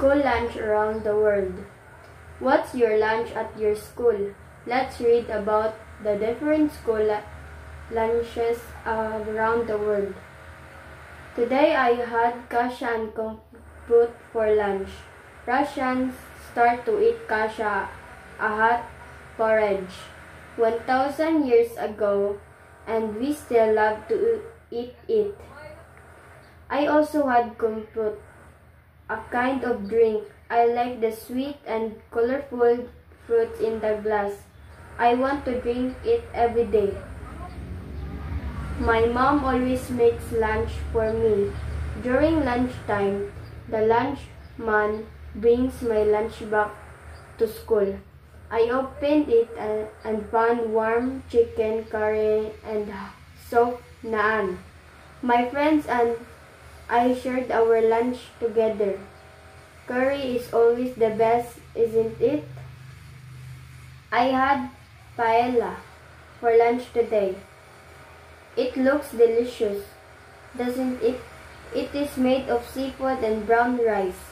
School lunch around the world. What's your lunch at your school? Let's read about the different school lunches around the world. Today I had kasha and compute for lunch. Russians start to eat kasha, a hot porridge, 1,000 years ago, and we still love to eat it. I also had compute, a kind of drink. I like the sweet and colorful fruits in the glass. I want to drink it every day. My mom always makes lunch for me. During lunchtime, the lunch man brings my lunch back to school. I opened it and found warm chicken curry and soft naan. My friends and I shared our lunch together. Curry is always the best, isn't it? I had paella for lunch today. It looks delicious, doesn't it? It is made of seafood and brown rice.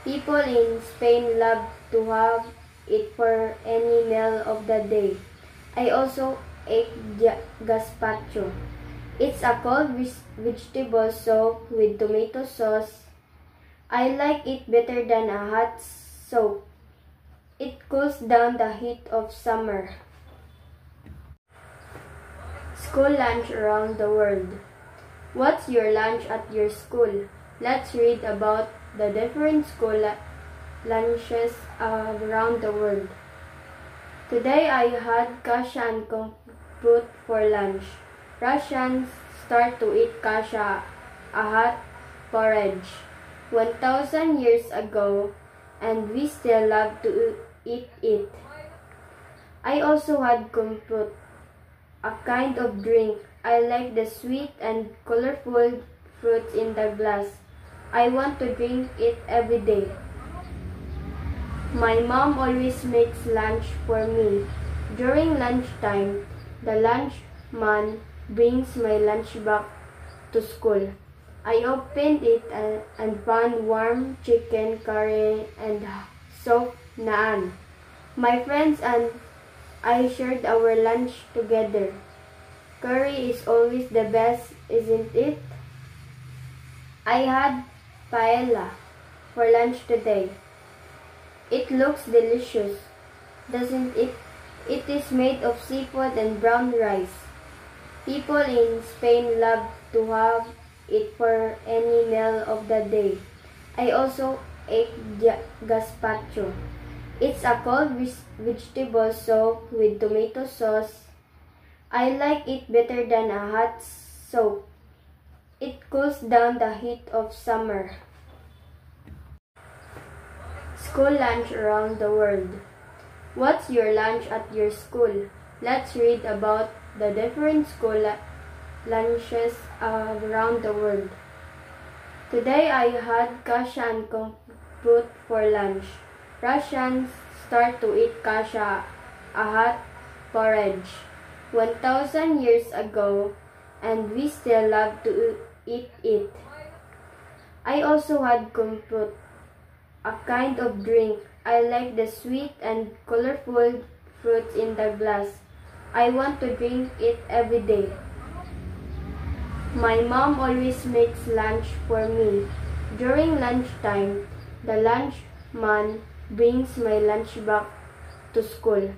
People in Spain love to have it for any meal of the day. I also ate gazpacho. It's a cold vegetable soup with tomato sauce. I like it better than a hot soup. It cools down the heat of summer. School lunch around the world. What's your lunch at your school? Let's read about the different school lunches around the world. Today I had kasha and compute for lunch. Russians start to eat kasha, a hot porridge, 1,000 years ago, and we still love to eat it. I also had compute, a kind of drink. I like the sweet and colorful fruits in the glass. I want to drink it every day. My mom always makes lunch for me. During lunchtime, the lunch man brings my lunch back to school. I opened it and found warm chicken curry and soft naan. My friends and I shared our lunch together. Curry is always the best, isn't it? I had paella for lunch today. It looks delicious, doesn't it? It is made of seafood and brown rice. People in Spain love to have it for any meal of the day. I also ate gazpacho. It's a cold vegetable soup with tomato sauce. I like it better than a hot soup. It cools down the heat of summer. School lunch around the world. What's your lunch at your school? Let's read about the different school lunches around the world. Today I had kasha and compute for lunch. Russians start to eat kasha, a hot porridge, 1,000 years ago, and we still love to eat it. I also had compute, a kind of drink. I like the sweet and colorful fruits in the glass. I want to drink it every day. My mom always makes lunch for me. During lunchtime, the lunch man brings my lunch back to school.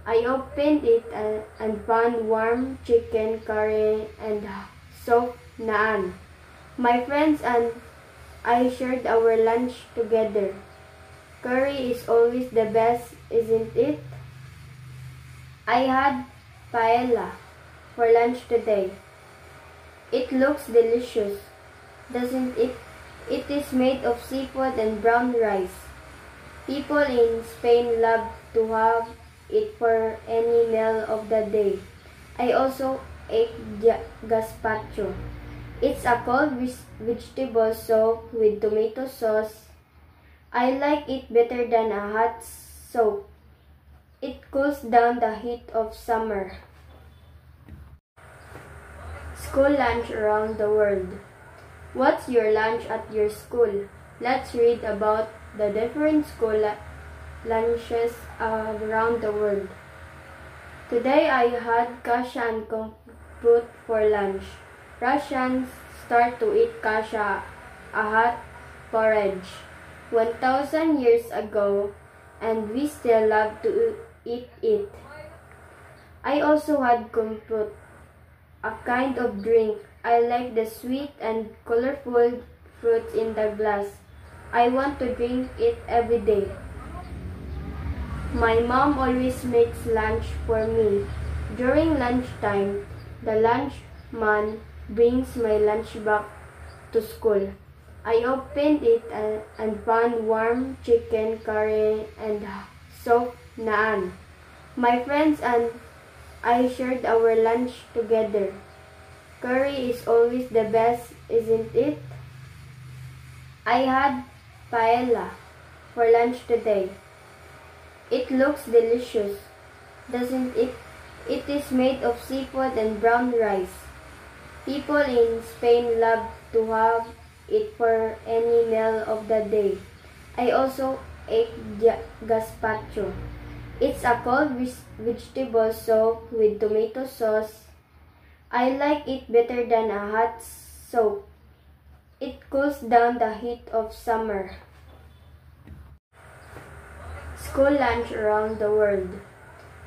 I opened it and found warm chicken curry and soft naan. My friends and I shared our lunch together. Curry is always the best, isn't it? I had paella for lunch today. It looks delicious, doesn't it? It is made of seafood and brown rice. People in Spain love to have it for any meal of the day. I also ate gazpacho. It's a cold vegetable soup with tomato sauce. I like it better than a hot soup. It cools down the heat of summer. School lunch around the world. What's your lunch at your school? Let's read about the different school lunches around the world. Today I had kasha and compute for lunch. Russians start to eat kasha, a hot porridge, 1,000 years ago, and we still love to eat it. I also had compute, a kind of drink. I like the sweet and colorful fruits in the glass. I want to drink it every day. My mom always makes lunch for me. During lunchtime, the lunch man brings my lunch back to school. I opened it and found warm chicken curry and soft naan. My friends and I shared our lunch together. Curry is always the best, isn't it? I had paella for lunch today. It looks delicious, doesn't it? It is made of seafood and brown rice. People in Spain love to have it for any meal of the day. I also ate gazpacho. It's a cold vegetable soup with tomato sauce. I like it better than a hot soup. It cools down the heat of summer. School lunch around the world.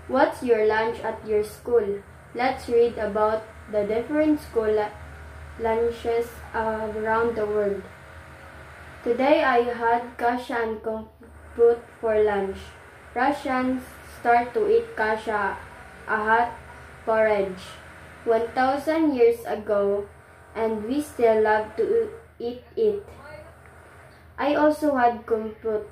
What's your lunch at your school? Let's read about the different school lunches around the world. Today I had kasha and compute for lunch. Russians start to eat kasha, a hot porridge, 1,000 years ago, and we still love to eat it. I also had compute,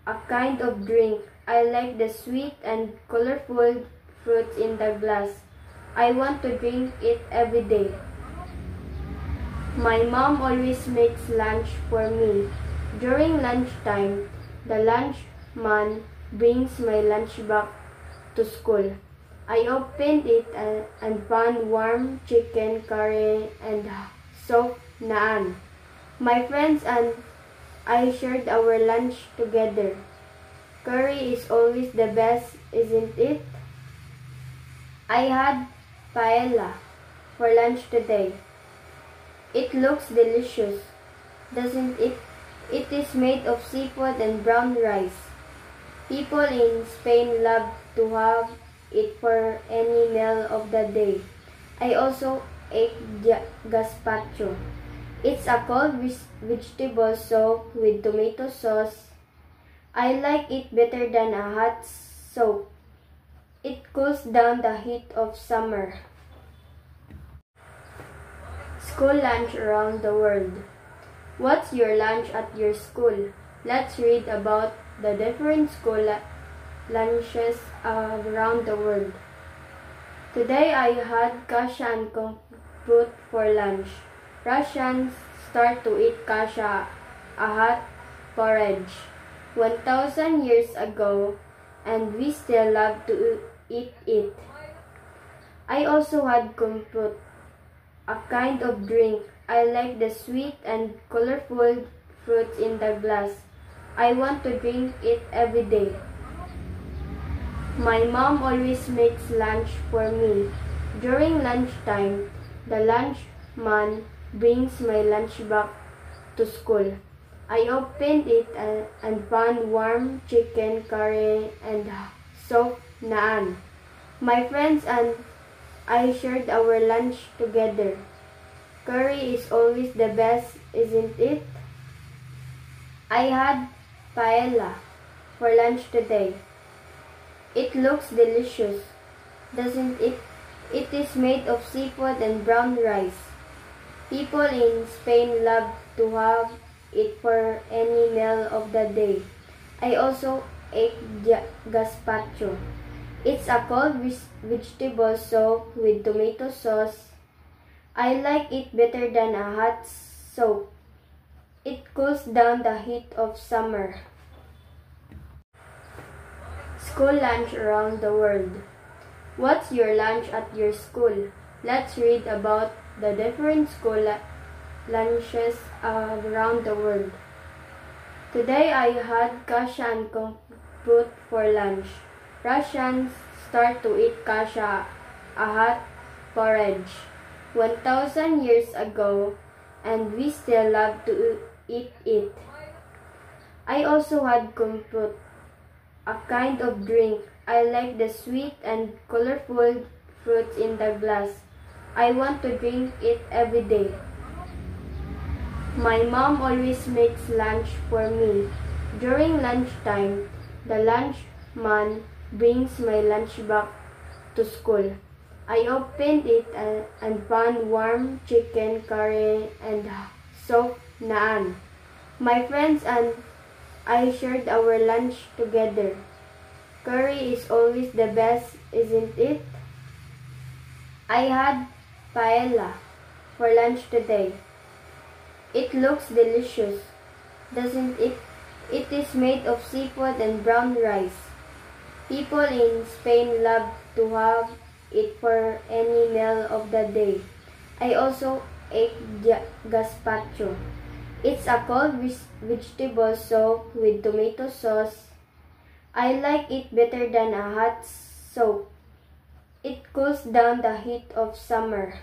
a kind of drink. I like the sweet and colorful fruits in the glass. I want to drink it every day. My mom always makes lunch for me. During lunchtime, the lunch man brings my lunch back to school. I opened it and found warm chicken curry and soft naan. My friends and I shared our lunch together. Curry is always the best, isn't it? I had paella for lunch today. It looks delicious, doesn't it? It is made of seafood and brown rice. People in Spain love to have it for any meal of the day. I also ate gazpacho. It's a cold vegetable soup with tomato sauce. I like it better than a hot soup. It cools down the heat of summer. School lunch around the world. What's your lunch at your school? Let's read about the different school lunches around the world. Today I had kasha and compute for lunch. Russians start to eat kasha, a hot porridge, 1,000 years ago, and we still love to eat it. I also had compute, a kind of drink. I like the sweet and colorful fruits in the glass. I want to drink it every day. My mom always makes lunch for me. During lunchtime, the lunch man brings my lunch back to school. I opened it and found warm chicken curry and soft naan. My friends and I shared our lunch together. Curry is always the best, isn't it? I had paella for lunch today. It looks delicious, doesn't it? It is made of seafood and brown rice. People in Spain love to have it for any meal of the day. I also ate gazpacho. It's a cold vegetable soup with tomato sauce. I like it better than a hot soup. It cools down the heat of summer. School lunch around the world. What's your lunch at your school? Let's read about the different school lunches around the world. Today I had kasha and compute for lunch. Russians start to eat kasha, a hot porridge, 1,000 years ago, and we still love to eat it. I also had compute, a kind of drink. I like the sweet and colorful fruits in the glass. I want to drink it every day. My mom always makes lunch for me. During lunchtime, the lunchman brings my lunch back to school. I opened it and found warm chicken curry and soft naan. My friends and I shared our lunch together. Curry is always the best, isn't it? I had paella for lunch today. It looks delicious, doesn't it? It is made of seafood and brown rice. People in Spain love to have it for any meal of the day. I also ate gazpacho. It's a cold vegetable soup with tomato sauce. I like it better than a hot soup. It cools down the heat of summer.